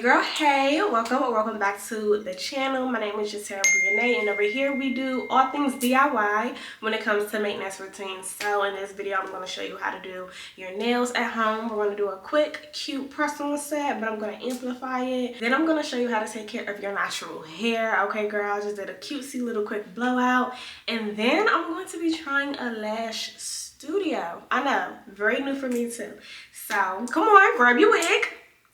Hey girl, hey, welcome back to the channel. My name is Jaterra and over here we do all things DIY when it comes to maintenance routines. So in this video I'm going to show you how to do your nails at home. We're going to do a quick cute press-on set, but I'm going to amplify it. Then I'm going to show you how to take care of your natural hair. Okay girl, I just did a cutesy little quick blowout, and then I'm going to be trying a lash studio. I know, very new for me too. So come on, grab your wig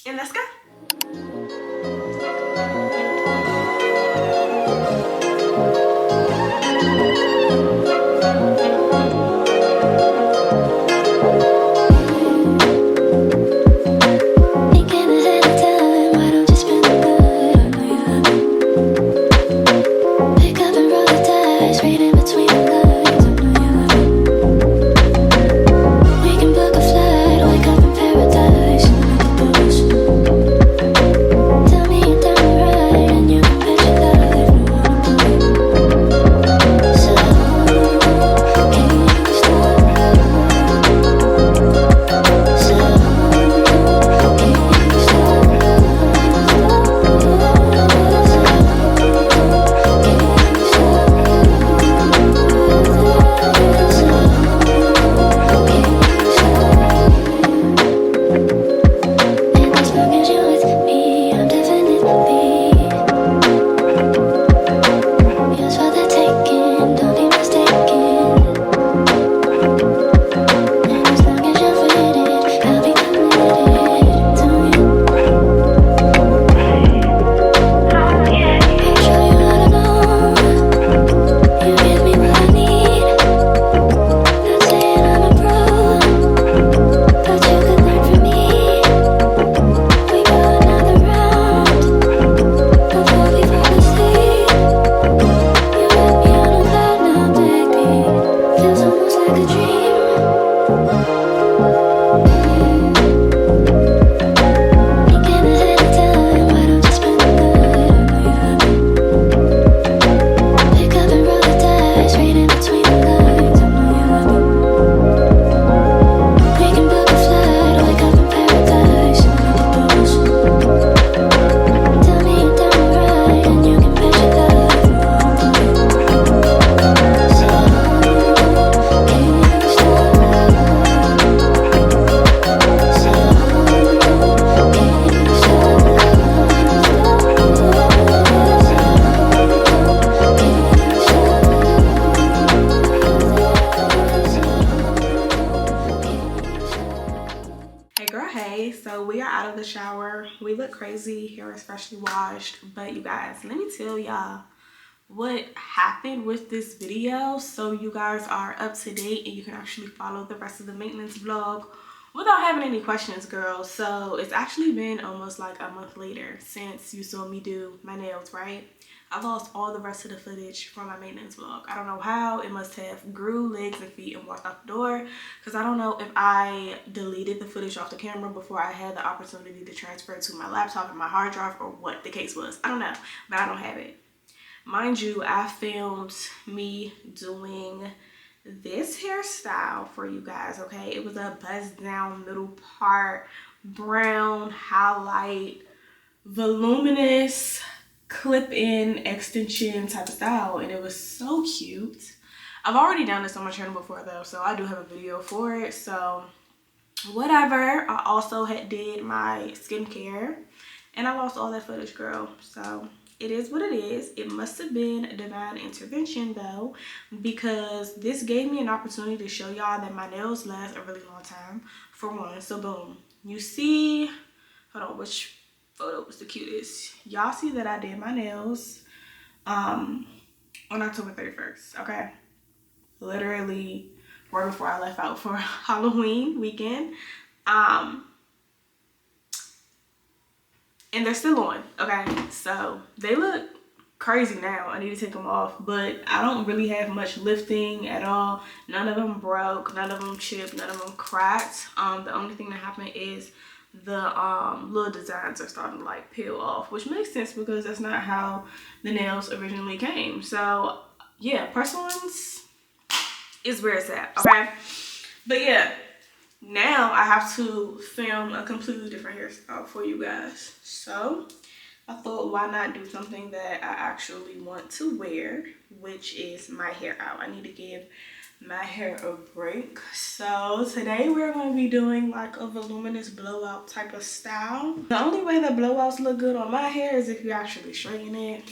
and let's go. So we are out of the shower. We look crazy, hair is freshly washed, but you guys, let me tell y'all what happened with this video so you guys are up to date and you can actually follow the rest of the maintenance vlog without having any questions, girls. So it's actually been almost like a month later since you saw me do my nails, right? I lost all the rest of the footage from my maintenance vlog. I don't know how. It must have grew legs and feet and walked out the door, because I don't know if I deleted the footage off the camera before I had the opportunity to transfer it to my laptop and my hard drive, or what the case was. I don't know, but I don't have it. Mind you, I filmed me doing this hairstyle for you guys, okay? It was a buzz down middle part, brown highlight, voluminous clip-in extension type of style, and it was so cute. I've already done this on my channel before though, so I do have a video for it, so whatever. I also did my skincare and I lost all that footage, girl, so it is what it is. It must have been divine intervention though, because this gave me an opportunity to show y'all that my nails last a really long time, for one. So boom, you see, hold on, which photo was the cutest? Y'all see that I did my nails on October 31st, okay? Literally right before I left out for Halloween weekend. And they're still on, okay? So they look crazy now. I need to take them off, but I don't really have much lifting at all. None of them broke, none of them chipped, none of them cracked. The only thing that happened is the little designs are starting to like peel off, which makes sense because that's not how the nails originally came. So yeah, press-ons is where it's at, okay? But yeah, now I have to film a completely different hairstyle for you guys. So I thought, why not do something that I actually want to wear, which is my hair out. I need to give my hair a break. So today we're going to be doing like a voluminous blowout type of style. The only way that blowouts look good on my hair is if you actually straighten it.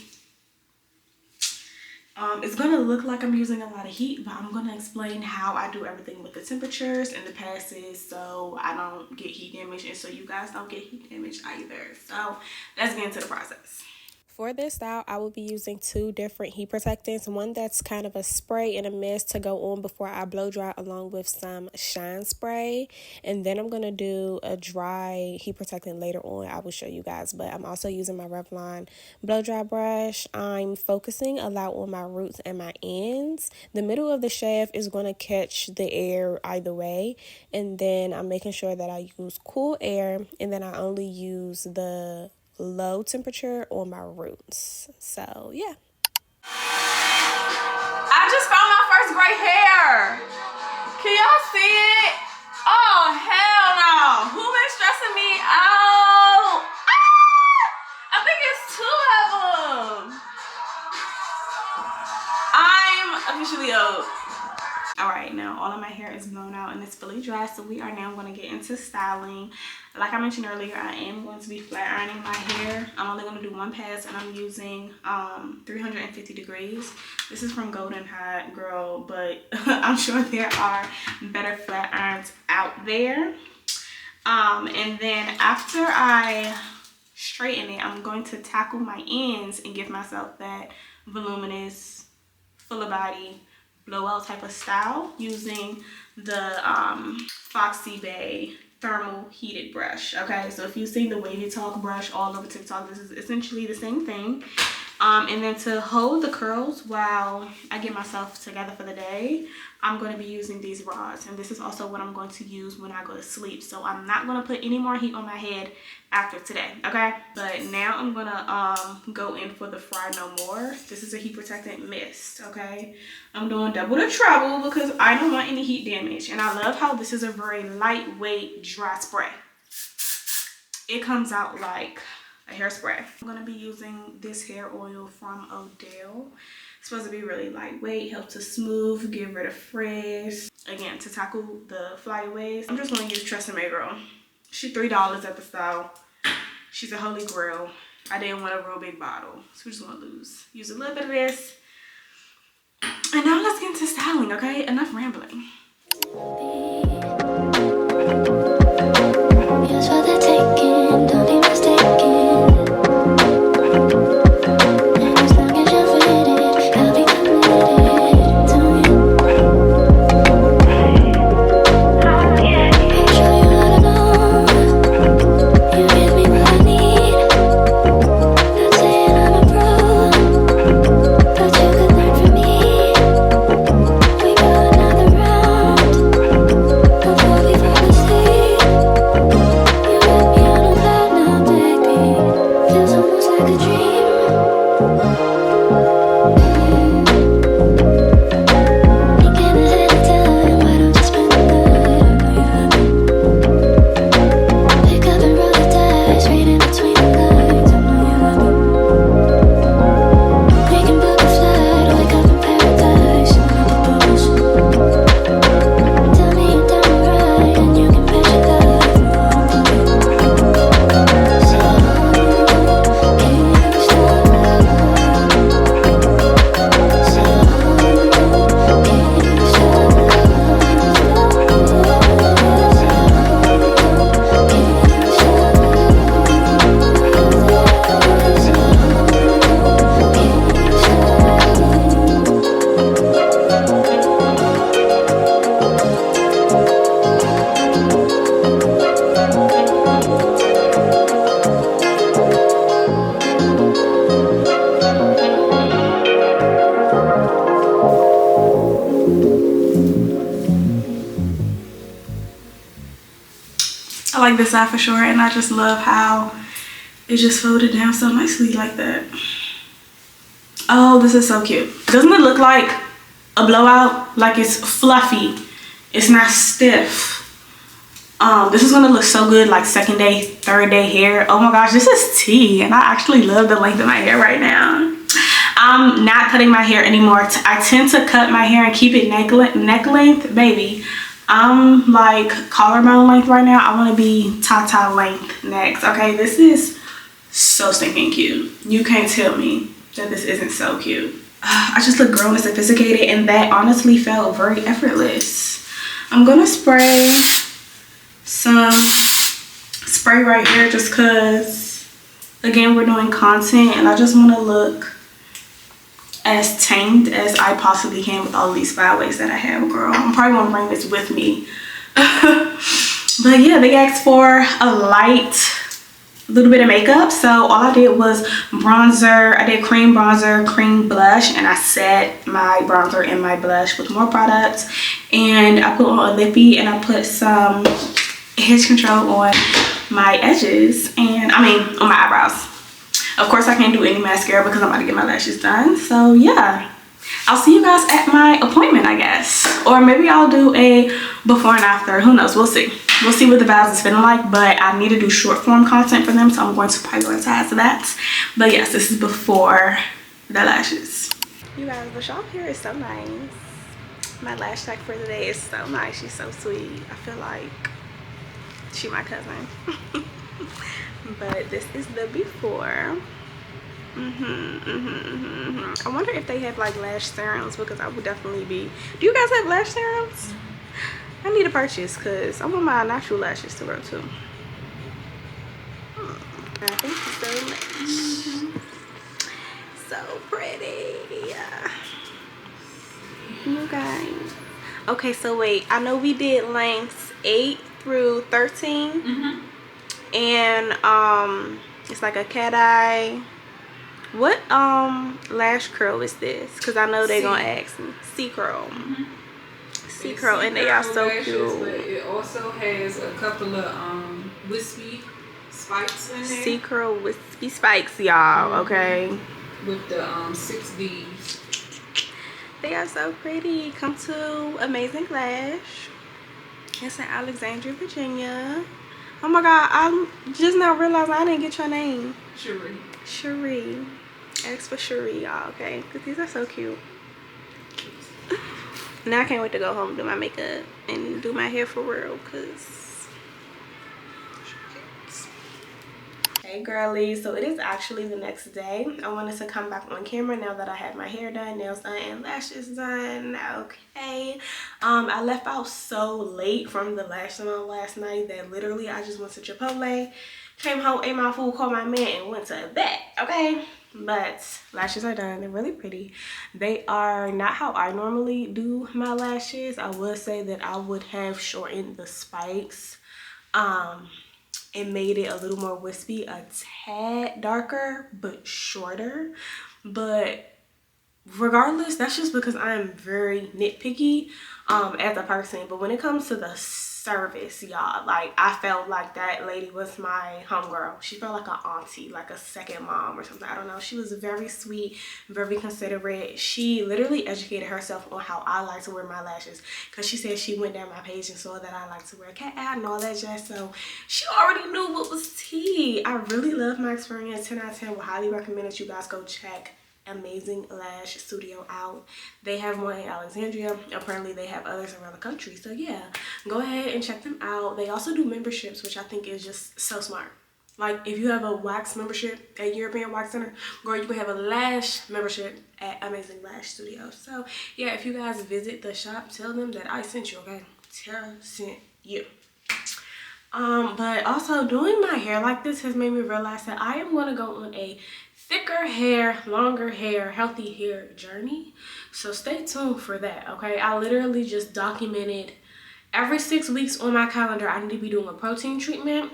It's gonna look like I'm using a lot of heat, but I'm gonna explain how I do everything with the temperatures and the passes so I don't get heat damage and so you guys don't get heat damage either. So let's get into the process. For this style, I will be using two different heat protectants. One that's kind of a spray and a mist to go on before I blow dry, along with some shine spray. And then I'm going to do a dry heat protectant later on. I will show you guys. But I'm also using my Revlon blow dry brush. I'm focusing a lot on my roots and my ends. The middle of the shaft is going to catch the air either way. And then I'm making sure that I use cool air. And then I only use the low temperature on my roots. So yeah, I just found my first gray hair. Can y'all see it? Oh hell no, who been stressing me out? I think it's two of them. I'm officially old. All right, now all of my hair is blown out and it's fully dry, so we are now going to get into styling. Like I mentioned earlier, I am going to be flat ironing my hair. I'm only going to do one pass, and I'm using 350 degrees. This is from Golden Hot Girl, but I'm sure there are better flat irons out there. And then after I straighten it, I'm going to tackle my ends and give myself that voluminous, full of body blowout type of style using the Foxy Bay thermal heated brush. Okay, so if you've seen the Wavy Talk brush all over TikTok, this is essentially the same thing. And then to hold the curls while I get myself together for the day, I'm going to be using these rods, and this is also what I'm going to use when I go to sleep. So I'm not going to put any more heat on my head after today, okay? But now I'm going to go in for the Fry No More. This is a heat protectant mist, okay? I'm doing double the trouble because I don't want any heat damage, and I love how this is a very lightweight dry spray. It comes out like a hairspray. I'm going to be using this hair oil from Odell. It's supposed to be really lightweight, help to smooth, get rid of frizz. Again, to tackle the flyaways, I'm just going to use Tresemme Girl. She's $3 at the style. She's a holy grail. I didn't want a real big bottle, so we're just going to use a little bit of this. And now let's get into styling, okay? Enough rambling. Here's what they're taking, don't be mistaken. like this side for sure, and I just love how it just folded down so nicely like that. Oh, this is so cute. Doesn't it look like a blowout? Like it's fluffy, it's not stiff. This is gonna look so good like second day, third day hair. Oh my gosh, this is tea, and I actually love the length of my hair right now. I'm not cutting my hair anymore. I tend to cut my hair and keep it neck length, baby. I'm like collarbone length right now. I want to be Tata length next. Okay, this is so stinking cute. You can't tell me that this isn't so cute. I just look grown and sophisticated, and that honestly felt very effortless. I'm gonna spray some spray right here just because, again, we're doing content and I just want to look as tamed as I possibly can with all these flyaways that I have, girl. I'm probably gonna bring this with me. But yeah, they asked for a light little bit of makeup, so all I did was bronzer. I did cream bronzer, cream blush, and I set my bronzer and my blush with more products, and I put on a lippy, and I put some edge control on my edges, and on my eyebrows. Of course, I can't do any mascara because I'm about to get my lashes done. So yeah, I'll see you guys at my appointment, I guess. Or maybe I'll do a before and after. Who knows? We'll see. We'll see what the vibes is feeling like. But I need to do short form content for them, so I'm going to prioritize that. But yes, this is before the lashes. You guys, the shop here is so nice. My lash tech for today is so nice. She's so sweet. I feel like she my cousin. But this is the before. I wonder if they have like lash serums, because I would definitely be. Do you guys have lash serums? I need to purchase because I want my natural lashes to grow too. Thank you so much. So pretty. You guys. Okay, so wait. I know we did lengths 8 through 13. And it's like a cat eye. What lash curl is this? Because I know they're gonna ask me. C curl. C curl, and they are so lashes, cute. But it also has a couple of wispy spikes in there. C curl wispy spikes, y'all. Okay. With the 6 Ds. They are so pretty. Come to Amazing Lash. It's in Alexandria, Virginia. Oh my god, I'm just now realizing I didn't get your name. Cherie. Cherie. Ask for Cherie, y'all, okay? Because these are so cute. Now I can't wait to go home and do my makeup and do my hair for real, because... Hey girlies, so it is actually the next day. I wanted to come back on camera now that I had my hair done, nails done, and lashes done. Okay. I left out so late from the lash salon last night that literally I just went to Chipotle, came home, ate my food, called my man, and went to bed. Okay. But lashes are done. They're really pretty. They are not how I normally do my lashes. I would say that I would have shortened the spikes. It made it a little more wispy, a tad darker, but shorter. But regardless, that's just because I'm very nitpicky as a person. But when it comes to the service, y'all, like, I felt like that lady was my homegirl. She felt like an auntie, like a second mom or something. I don't know. She was very sweet, very considerate. She literally educated herself on how I like to wear my lashes, because she said she went down my page and saw that I like to wear a cat eye and all that jazz. So she already knew what was tea. I really love my experience. 10 out of 10. Would highly recommend that you guys go check Amazing Lash Studio out. They have one in Alexandria. Apparently they have others around the country. So yeah, go ahead and check them out. They also do memberships, which I think is just so smart. Like, if you have a wax membership at European Wax Center, girl, you can have a lash membership at Amazing Lash Studio. So yeah, if you guys visit the shop, tell them that I sent you, okay? Jaterra sent you. But also, doing my hair like this has made me realize that I am going to go on a thicker hair, longer hair, healthy hair journey. So stay tuned for that, okay? I literally just documented every 6 weeks on my calendar I need to be doing a protein treatment.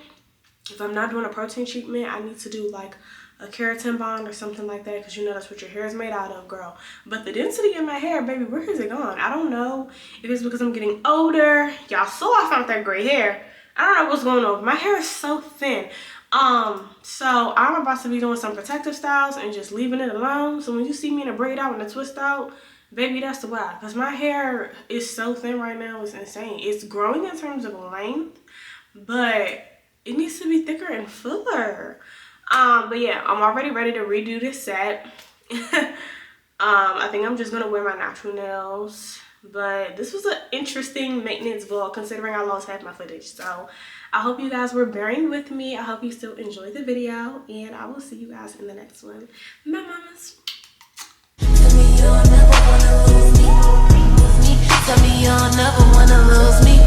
If I'm not doing a protein treatment, I need to do like a keratin bond or something like that, because you know that's what your hair is made out of, girl. But the density in my hair, baby, where has it gone? I don't know if it's because I'm getting older. Y'all saw I found that gray hair. I don't know what's going on. My hair is so thin. So I'm about to be doing some protective styles and just leaving it alone. So when you see me in a braid out and a twist out, baby, that's the why. Because my hair is so thin right now, it's insane. It's growing in terms of length, but it needs to be thicker and fuller. But yeah, I'm already ready to redo this set. I think I'm just gonna wear my natural nails. But this was an interesting maintenance vlog considering I lost half my footage. So I hope you guys were bearing with me. I hope you still enjoyed the video, and I will see you guys in the next one. Bye, mamas. Tell me you'll never wanna lose me. Tell me you'll never wanna lose me.